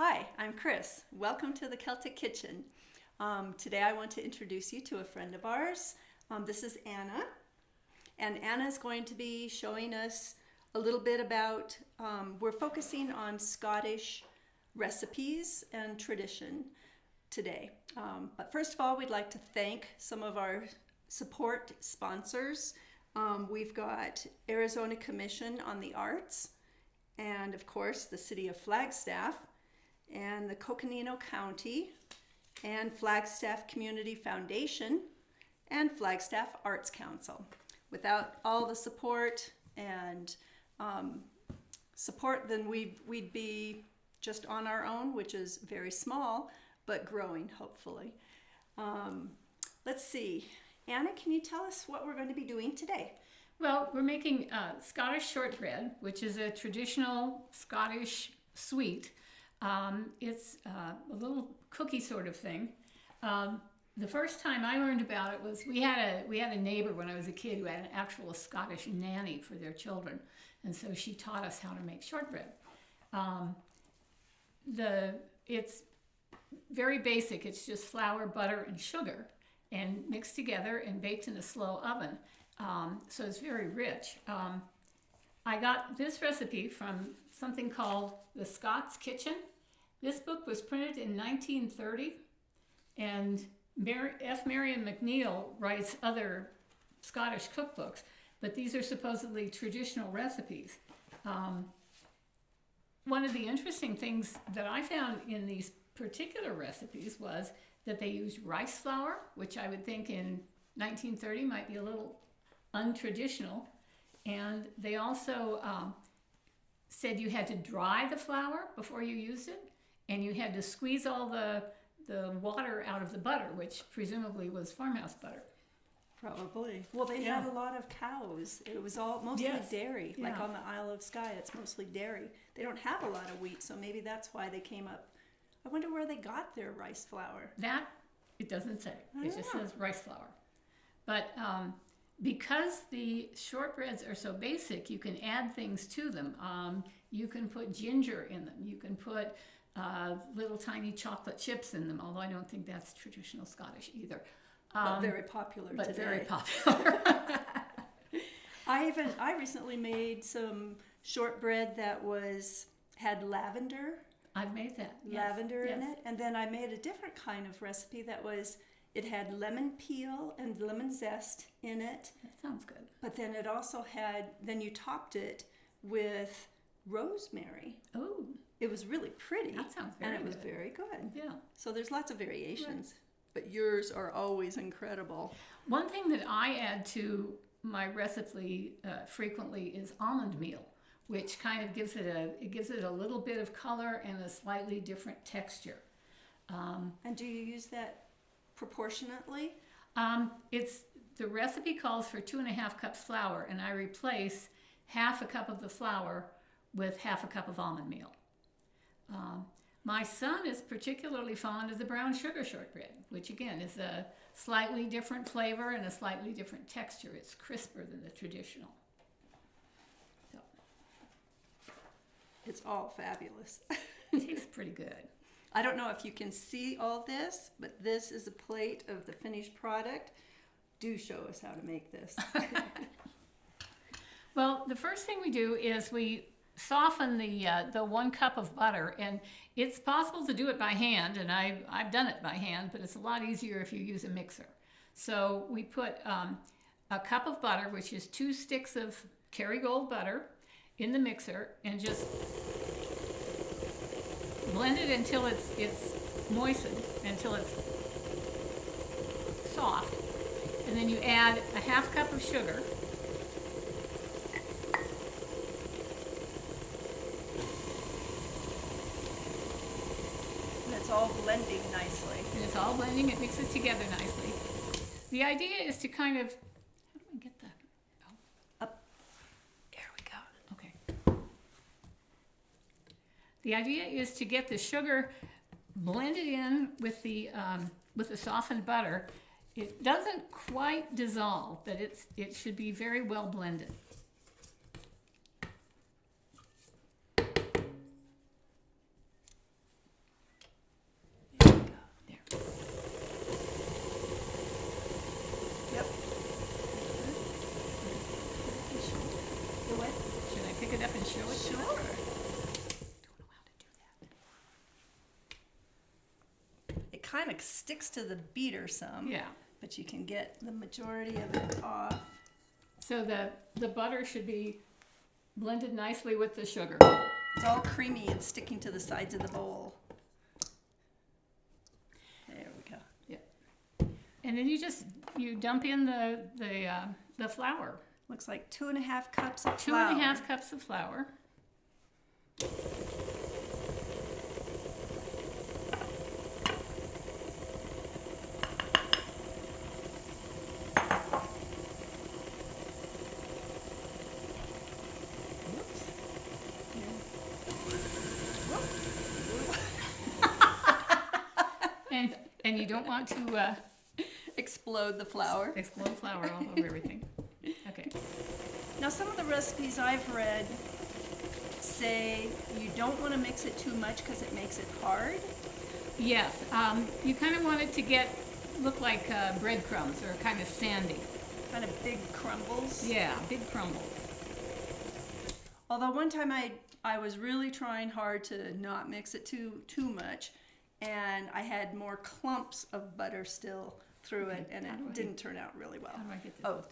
Hi, I'm Chris. Welcome to the Celtic Kitchen. Today I want to introduce you to a friend of ours. This is Anna, and Anna is going to be showing us a little bit about, we're focusing on Scottish recipes and tradition today. But first of all, we'd like to thank some of our support sponsors. We've got Arizona Commission on the Arts, and of course the City of Flagstaff, and the Coconino County, and Flagstaff Community Foundation, and Flagstaff Arts Council. Without all the support and then we'd be just on our own, which is very small, but growing, hopefully. Let's see. Anna, can you tell us what we're going to be doing today? Well, we're making Scottish shortbread, which is a traditional Scottish sweet. It's a little cookie sort of thing. The first time I learned about it was we had a neighbor when I was a kid who had an actual Scottish nanny for their children, and so she taught us how to make shortbread. It's very basic. It's just flour, butter, and sugar, and mixed together and baked in a slow oven. So it's very rich. I got this recipe from something called The Scots Kitchen. This book was printed in 1930, and F. Marion McNeill writes other Scottish cookbooks, but these are supposedly traditional recipes. One of the interesting things that I found in these particular recipes was that they used rice flour, which I would think in 1930 might be a little untraditional, and they also said you had to dry the flour before you used it, and you had to squeeze all the water out of the butter, which presumably was farmhouse butter. Probably. Well, they had a lot of cows. It was all mostly dairy. Yeah. Like on the Isle of Skye, it's mostly dairy. They don't have a lot of wheat, so maybe that's why they came up. I wonder where they got their rice flour. That, it doesn't say. It just know. says rice flour. But because the shortbreads are so basic, you can add things to them. You can put ginger in them. You can put little tiny chocolate chips in them, although I don't think that's traditional Scottish either. But very popular but today. very popular. I recently made some shortbread that had lavender. I've made that. Lavender in Yes. it. And then I made a different kind of recipe it had lemon peel and lemon zest in it. That sounds good. But then it also then you topped it with rosemary. Oh, It was really pretty. that sounds very And it was good. very good. Yeah. So there's lots of variations. But yours are always incredible. One thing that I add to my recipe frequently is almond meal, which kind of gives it a little bit of color and a slightly different texture. And do you use that proportionately? The recipe calls for 2.5 cups flour, and I replace half a cup of the flour with half a cup of almond meal. My son is particularly fond of the brown sugar shortbread, which again is a slightly different flavor and a slightly different texture. It's crisper than the traditional. So, It's all fabulous. it tastes pretty good. I don't know if you can see all this, but this is a plate of the finished product. Do show us how to make this. Well, the first thing we do is we soften the 1 cup of butter, and it's possible to do it by hand, and I've done it by hand, but it's a lot easier if you use a mixer. So we put a cup of butter, which is 2 sticks of Kerrygold butter, in the mixer, and just blend it until it's moistened, until it's soft, and then you add a half cup of sugar. It's all blending nicely. And it's all blending, it mixes together nicely. The idea is to kind of, how do I get that? Oh. Up. There we go. Okay. The idea is to get the sugar blended in with the softened butter. It doesn't quite dissolve, but it should be very well blended. pick it up and show it to Sure. us? Don't know how to do that. It kind of sticks to the beater some. Yeah. But you can get the majority of it off. So the butter should be blended nicely with the sugar. It's all creamy and sticking to the sides of the bowl. There we go. And then you dump in the flour. Looks like 2.5 cups of Two flour. and a half cups of flour. And you don't want to Explode the flour. explode flour all over everything. Okay. Now, some of the recipes I've read say you don't want to mix it too much because it makes it hard. Yes, you kind of want it to look like breadcrumbs or kind of sandy. Kind of big crumbles. Yeah, big crumbles. Although one time I was really trying hard to not mix it too much, and I had more clumps of butter still through it, and it didn't turn out really well. How do I get this? Oh,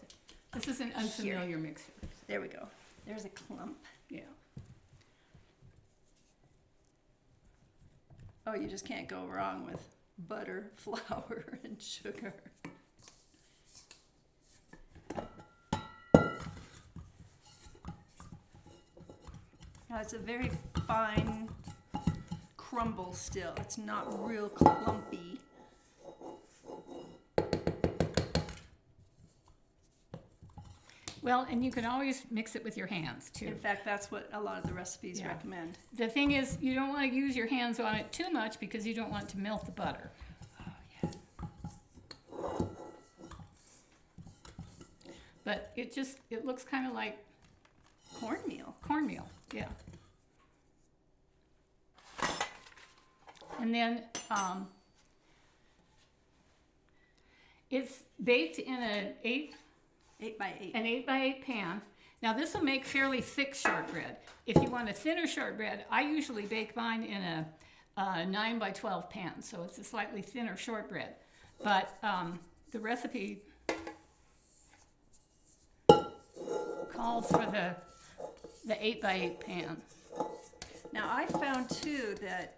This is an unfamiliar mixer. there we go. There's a clump. Yeah. Oh, you just can't go wrong with butter, flour, and sugar. Now it's a very fine crumble still. It's not real clumpy. Well, and you can always mix it with your hands too. In fact, that's what a lot of the recipes Yeah. recommend. The thing is, you don't want to use your hands on it too much because you don't want to melt the butter. Oh, yeah. But it looks kind of like Cornmeal. cornmeal, yeah. And then it's baked in an 8 by 8. 8x8 pan. Now this will make fairly thick shortbread. If you want a thinner shortbread, I usually bake mine in a 9x12 pan, so it's a slightly thinner shortbread. But the recipe calls for the 8x8 pan. Now I found too that,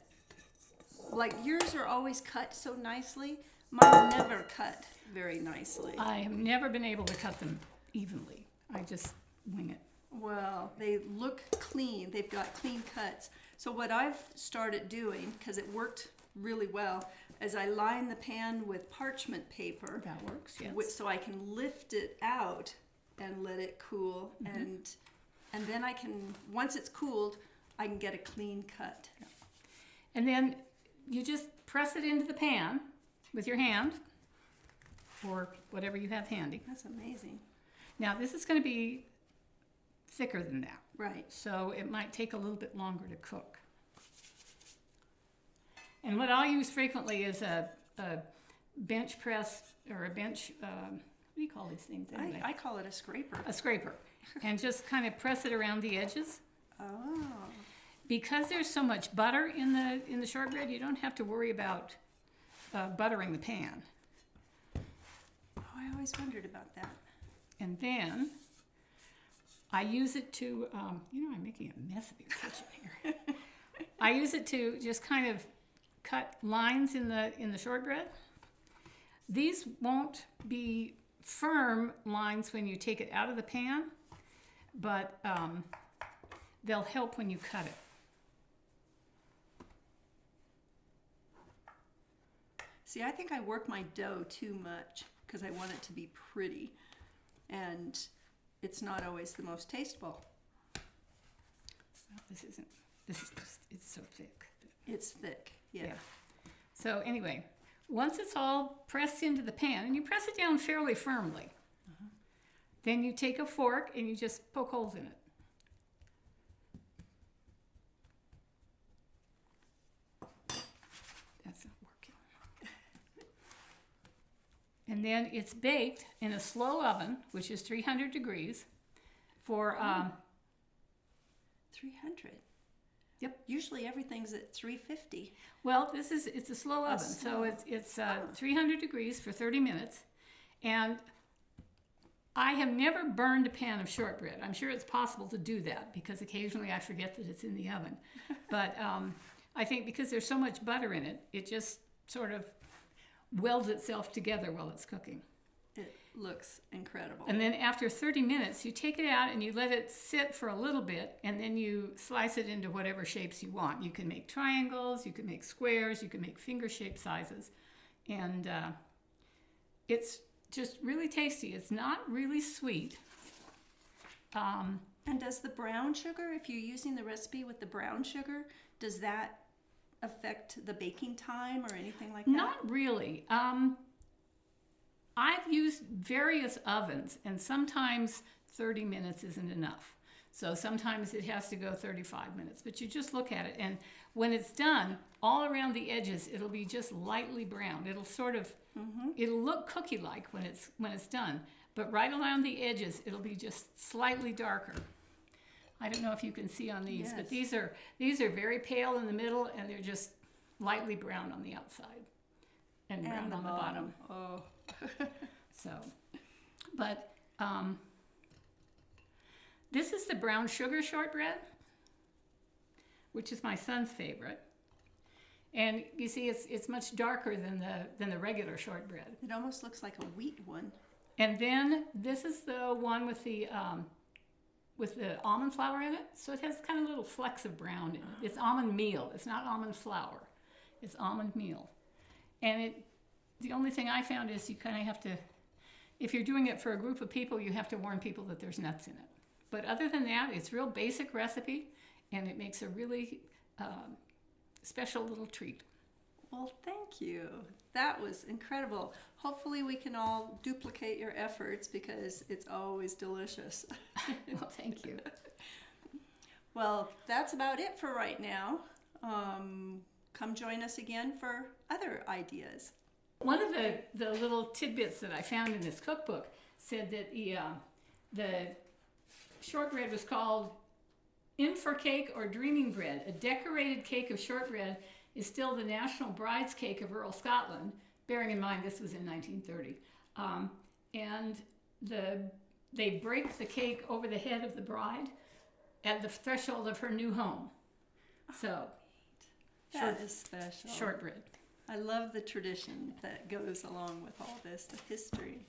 like, yours are always cut so nicely. Mine never cut very nicely. I have never been able to cut them evenly. I just wing it. Well, they look clean. They've got clean cuts. So what I've started doing, because it worked really well, is I line the pan with parchment paper. That works, yes. So I can lift it out and let it cool, and then I can, once it's cooled, I can get a clean cut. And then you just press it into the pan with your hand or whatever you have handy. That's amazing. Now this is going to be thicker than that, Right. so it might take a little bit longer to cook. And what I'll use frequently is a bench press or a bench, what do you call these things anyway? I call it a scraper. A scraper. And just kind of press it around the edges. Oh. Because there's so much butter in the shortbread, you don't have to worry about buttering the pan. Oh, I always wondered about that. And then I use it to, I'm making a mess of your kitchen here. I use it to just kind of cut lines in the shortbread. These won't be firm lines when you take it out of the pan, but they'll help when you cut it. See, I think I work my dough too much because I want it to be pretty, and it's not always the most tasteful. Well, it's so thick. It's thick, yeah. So anyway, once it's all pressed into the pan, and you press it down fairly firmly, then you take a fork and you just poke holes in it. That's not working. And then it's baked in a slow oven, which is 300 degrees, for 300. Yep. Usually everything's at 350. Well, it's a slow oven, so it's 300 degrees for 30 minutes, and I have never burned a pan of shortbread. I'm sure it's possible to do that because occasionally I forget that it's in the oven, but I think because there's so much butter in it, it just sort of welds itself together while it's cooking. It looks incredible. And then after 30 minutes, you take it out and you let it sit for a little bit, and then you slice it into whatever shapes you want. You can make triangles, you can make squares, you can make finger-shaped sizes. And it's just really tasty. It's not really sweet. And does the brown sugar, if you're using the recipe with the brown sugar, does that affect the baking time or anything like that? Not really. I've used various ovens, and sometimes 30 minutes isn't enough. So sometimes it has to go 35 minutes. But you just look at it, and when it's done, all around the edges, it'll be just lightly browned. It'll sort of, it'll look cookie-like when it's done. But right around the edges, it'll be just slightly darker. I don't know if you can see on these, but these are very pale in the middle, and they're just lightly brown on the outside and brown on the bottom. Oh. So, but this is the brown sugar shortbread, which is my son's favorite. And you see, it's much darker than the regular shortbread. It almost looks like a wheat one. And then this is the one with the almond flour in it. So it has kind of little flecks of brown in it. It's almond meal. It's not almond flour. It's almond meal. And the only thing I found is you kind of have to, if you're doing it for a group of people, you have to warn people that there's nuts in it. But other than that, it's a real basic recipe, and it makes a really special little treat. Well, thank you. That was incredible. Hopefully we can all duplicate your efforts because it's always delicious. Well, thank you. Well, that's about it for right now. Come join us again for other ideas. One of the little tidbits that I found in this cookbook said that the shortbread was called Infer cake or dreaming bread. A decorated cake of shortbread is still the national bride's cake of rural Scotland, bearing in mind this was in 1930. And they break the cake over the head of the bride at the threshold of her new home. So, that is special. Shortbread. I love the tradition that goes along with all this, the history.